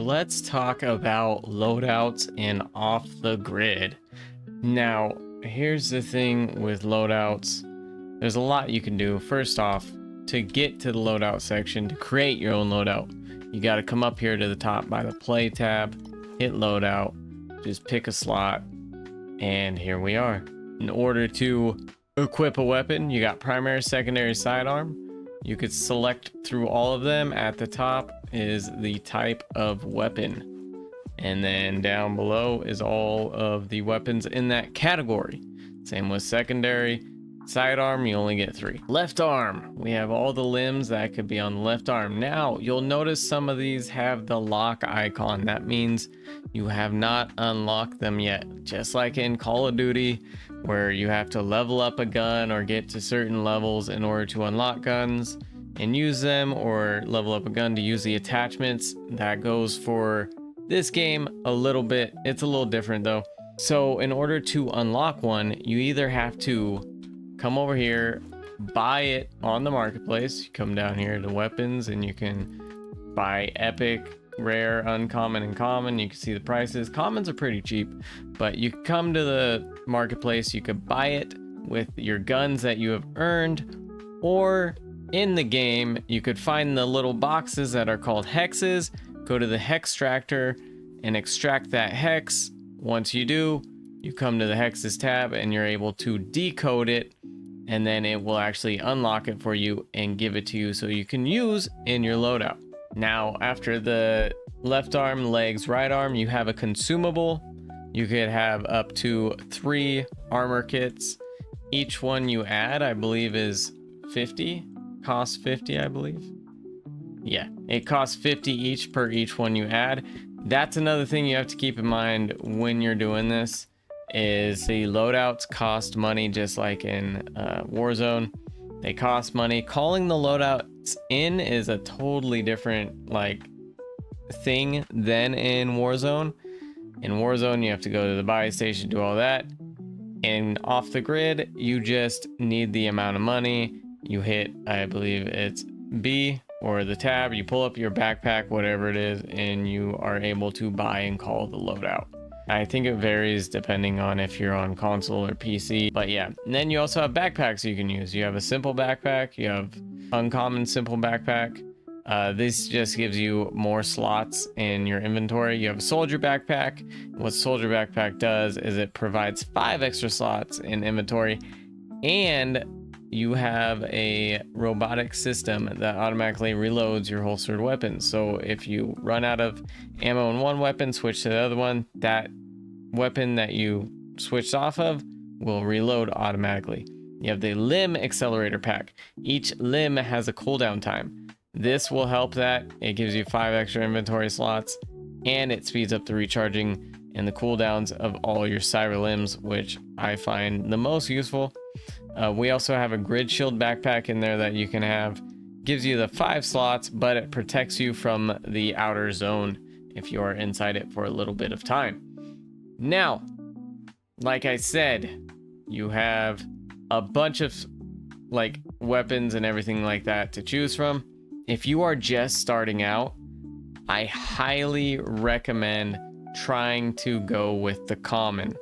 Let's talk about loadouts and off the grid. Now, here's the thing with loadouts. There's a lot you can do. First off, to get to the loadout section, to create your own loadout, you got to come up here to the top by the play tab, hit loadout, just pick a slot, and here we are. In order to equip a weapon, you got primary, secondary, sidearm. You could select through all of them. At the top is the type of weapon, and then down below is all of the weapons in that category. Same with secondary. Sidearm, you only get 3. Left arm, we have all the limbs that could be on the left arm. Now you'll notice some of these have the lock icon. That means you have not unlocked them yet, just like in Call of Duty, where you have to level up a gun or get to certain levels in order to unlock guns and use them, or level up a gun to use the attachments. That goes for this game a little bit. It's a little different though. So in order to unlock one, you either have to come over here, buy it on the marketplace. You come down here to weapons and you can buy epic, rare, uncommon, and common. You can see the prices. Commons are pretty cheap, but you come to the marketplace, you could buy it with your guns that you have earned, or in the game you could find the little boxes that are called hexes. Go to the hex extractor and extract that hex. Once you do, you come to the hexes tab and you're able to decode it, and then it will actually unlock it for you and give it to you so you can use in your loadout. Now, after the left arm, legs, right arm, you have a consumable. You could have up to 3 armor kits. Each one you add, I believe, is 50. Costs 50, I believe. Yeah, it costs 50 each per each one you add. That's another thing you have to keep in mind when you're doing this, is the loadouts cost money, just like in Warzone. They cost money. Calling the loadouts in is a totally different thing than in Warzone. In Warzone, you have to go to the buy station, do all that. And off the grid, you just need the amount of money. You hit, I believe it's B or the tab, you pull up your backpack, whatever it is, and you are able to buy and call the loadout. I think it varies depending on if you're on console or PC, but yeah. And then you also have backpacks you can use. You have a simple backpack, you have uncommon simple backpack. This just gives you more slots in your inventory. You have a soldier backpack. What soldier backpack does is it provides 5 extra slots in inventory, and you have a robotic system that automatically reloads your holstered weapons. So if you run out of ammo in one weapon, switch to the other one, that weapon that you switched off of will reload automatically. You have the limb accelerator pack. Each limb has a cooldown time. This will help that. It gives you 5 extra inventory slots, and it speeds up the recharging and the cooldowns of all your cyber limbs, which I find the most useful. We also have a grid shield backpack in there that you can have. Gives you the 5 slots, but it protects you from the outer zone if you are inside it for a little bit of time. Now, like I said, you have a bunch of weapons and everything like that to choose from. If you are just starting out, I highly recommend trying to go with the common,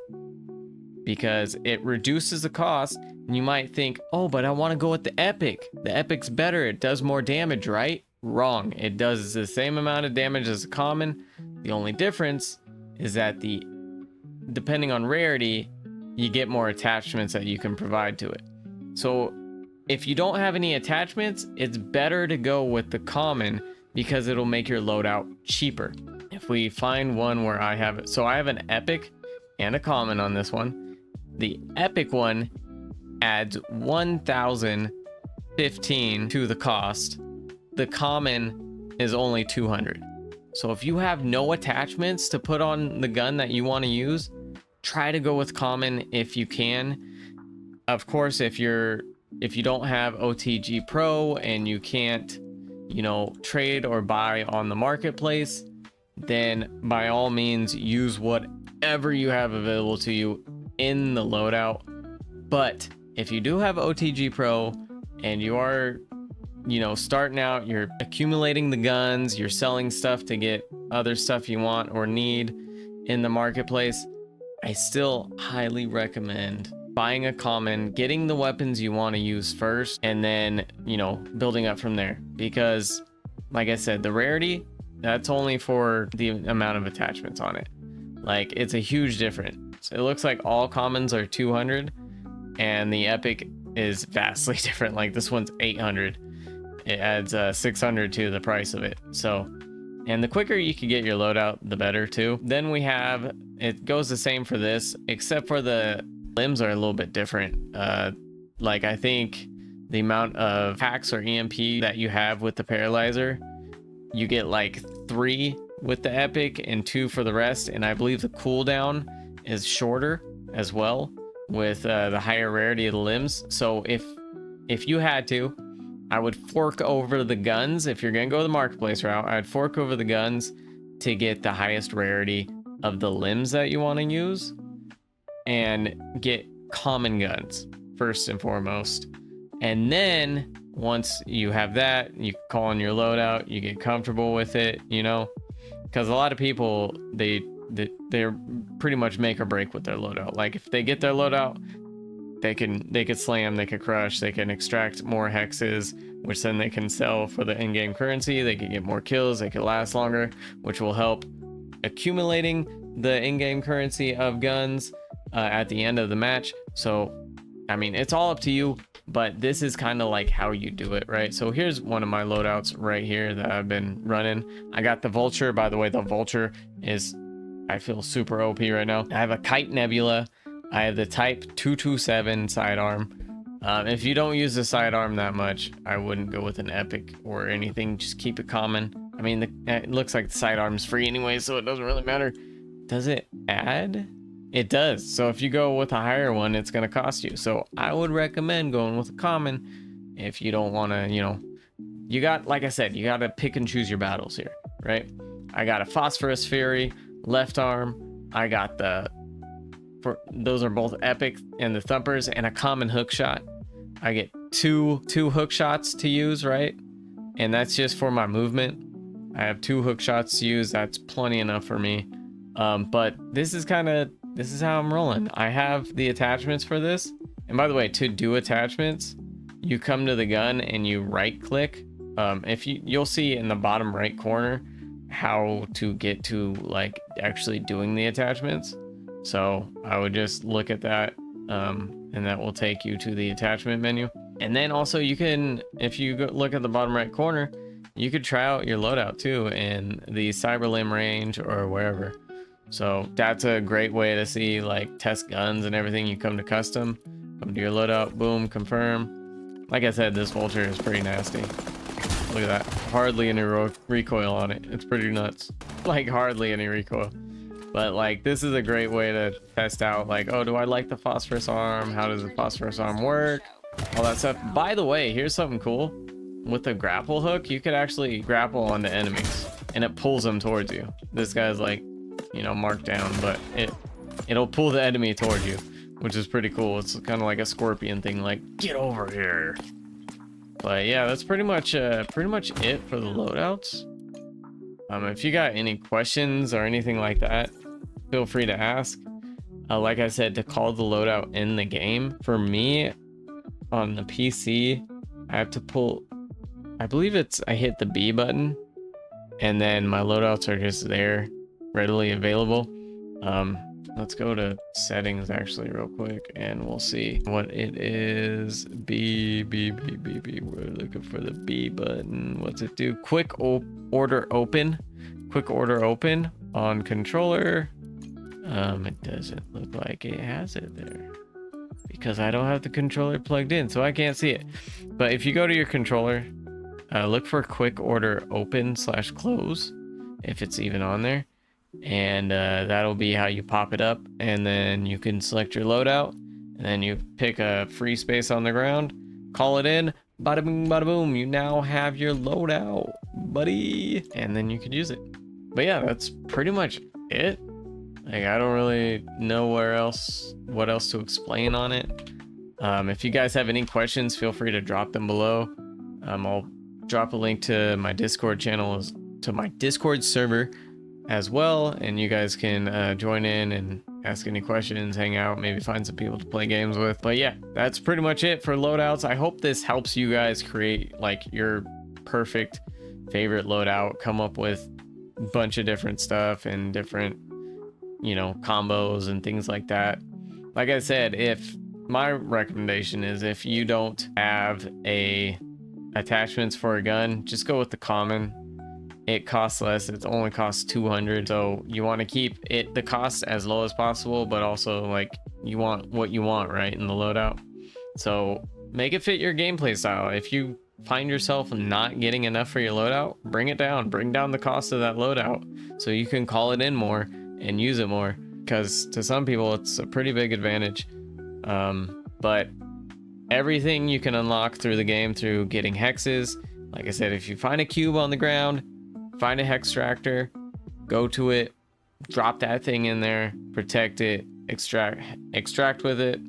because it reduces the cost. And you might think, oh, but I want to go with the epic. The epic's better. It does more damage, right? Wrong. It does the same amount of damage as the common. The only difference is that depending on rarity, you get more attachments that you can provide to it. So if you don't have any attachments, it's better to go with the common, because it'll make your loadout cheaper. If we find one where I have it, so I have an epic and a common on this one. The epic one adds 1,015 to the cost. The common is only 200. So if you have no attachments to put on the gun that you want to use, try to go with common if you can. Of course, if you don't have OTG Pro and you can't, trade or buy on the marketplace, then by all means use whatever you have available to you in the loadout. But if you do have OTG Pro and you are you know, starting out, you're accumulating the guns, you're selling stuff to get other stuff you want or need in the marketplace, I still highly recommend buying a common, getting the weapons you want to use first, and then, you know, building up from there. Because like I said, the rarity, that's only for the amount of attachments on it. Like, it's a huge difference. It looks like all commons are 200 and the epic is vastly different. Like, this one's 800. It adds 600 to the price of it. So, and the quicker you can get your loadout, the better too. Then we have, it goes the same for this, except for the limbs are a little bit different. Like, I think the amount of hacks or EMP that you have with the paralyzer, you get like 3 with the epic and 2 for the rest. And I believe the cooldown is shorter as well with the higher rarity of the limbs. So if you had to, I would fork over the guns. If you're gonna go the marketplace route, I'd fork over the guns to get the highest rarity of the limbs that you want to use, and get common guns first and foremost. And then once you have that, you call in your loadout, you get comfortable with it, you know, because a lot of people, they're pretty much make or break with their loadout. Like, if they get their loadout, they could slam, they could crush, they can extract more hexes, which then they can sell for the in-game currency. They can get more kills, they could last longer, which will help accumulating the in-game currency of guns at the end of the match. So I mean, it's all up to you, but this is kind of like how you do it, right? So here's one of my loadouts right here that I've been running. I got the vulture. By the way, the vulture is, I feel super OP right now. I have a kite nebula. I have the type 227 sidearm. If you don't use the sidearm that much, I wouldn't go with an epic or anything. Just keep it common. I mean, it looks like the sidearm's free anyway, so it doesn't really matter. Does it add? It does. So if you go with a higher one, it's going to cost you. So I would recommend going with a common if you don't want to, you know, you got, like I said, you got to pick and choose your battles here, right? I got a phosphorus fury, left arm. I got those are both epic and the thumpers, and a common hook shot. I get two hook shots to use, right? And that's just for my movement. I have 2 hook shots to use. That's plenty enough for me. But this is how I'm rolling. I have the attachments for this. And by the way, to do attachments, you come to the gun and you right click. If you'll see in the bottom right corner how to get to like actually doing the attachments. So I would just look at that, and that will take you to the attachment menu. And then also you can, if you look at the bottom right corner, you could try out your loadout too in the cyber limb range or wherever. So that's a great way to see, like, test guns and everything. You come to custom, come to your loadout, boom, confirm. Like I said, this vulture is pretty nasty. Look at that, hardly any recoil on it. It's pretty nuts, like hardly any recoil. But like, this is a great way to test out, like, oh, do I like the phosphorus arm? How does the phosphorus arm work? All that stuff. By the way, here's something cool. With the grapple hook, you could actually grapple onto enemies and it pulls them towards you. This guy's like, you know, marked down, but it'll pull the enemy towards you, which is pretty cool. It's kind of like a scorpion thing, like, get over here. But yeah, that's pretty much it for the loadouts. If you got any questions or anything like that, feel free to ask. Like I said, to call the loadout in the game, for me on the PC, I have to pull, I believe I hit the B button, and then my loadouts are just there, readily available. Let's go to settings actually real quick, and we'll see what it is. B. We're looking for the B button. What's it do? Quick order open on controller. It doesn't look like it has it there because I don't have the controller plugged in, so I can't see it. But if you go to your controller, look for quick order open / close, if it's even on there. And that'll be how you pop it up, and then you can select your loadout, and then you pick a free space on the ground, call it in, bada boom, bada boom, you now have your loadout, buddy, and then you can use it. But yeah, that's pretty much it. Like, I don't really know what else to explain on it. If you guys have any questions, feel free to drop them below. I'll drop a link to my Discord channel, to my Discord server as well, and you guys can join in and ask any questions, hang out, maybe find some people to play games with. But yeah, that's pretty much it for loadouts. I hope this helps you guys create like your perfect favorite loadout, come up with a bunch of different stuff and different, you know, combos and things like that. Like I said, if my recommendation is, if you don't have a attachments for a gun, just go with the common. It costs less. It only costs 200, so you want to keep it the cost as low as possible, but also like you want what you want, right, in the loadout. So make it fit your gameplay style. If you find yourself not getting enough for your loadout, bring it down. Bring down the cost of that loadout so you can call it in more and use it more, because to some people it's a pretty big advantage. But everything you can unlock through the game through getting hexes. Like I said, if you find a cube on the ground, find a hex tractor, go to it, drop that thing in there, protect it, extract with it,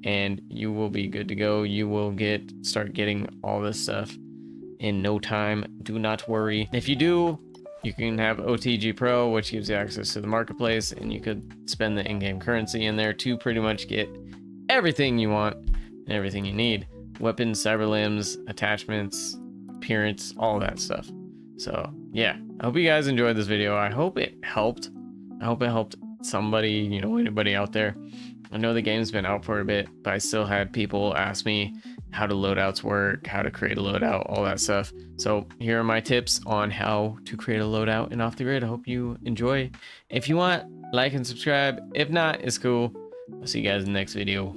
and you will be good to go. You will start getting all this stuff in no time. Do not worry. If you do, you can have OTG Pro, which gives you access to the marketplace, and you could spend the in-game currency in there to pretty much get everything you want and everything you need. Weapons, cyber limbs, attachments, appearance, all that stuff. So yeah, I hope you guys enjoyed this video. I hope it helped. I hope it helped somebody, you know, anybody out there. I know the game's been out for a bit, but I still had people ask me how do loadouts work, how to create a loadout, all that stuff. So here are my tips on how to create a loadout in Off the Grid. I hope you enjoy. If you want, like and subscribe. If not, it's cool. I'll see you guys in the next video.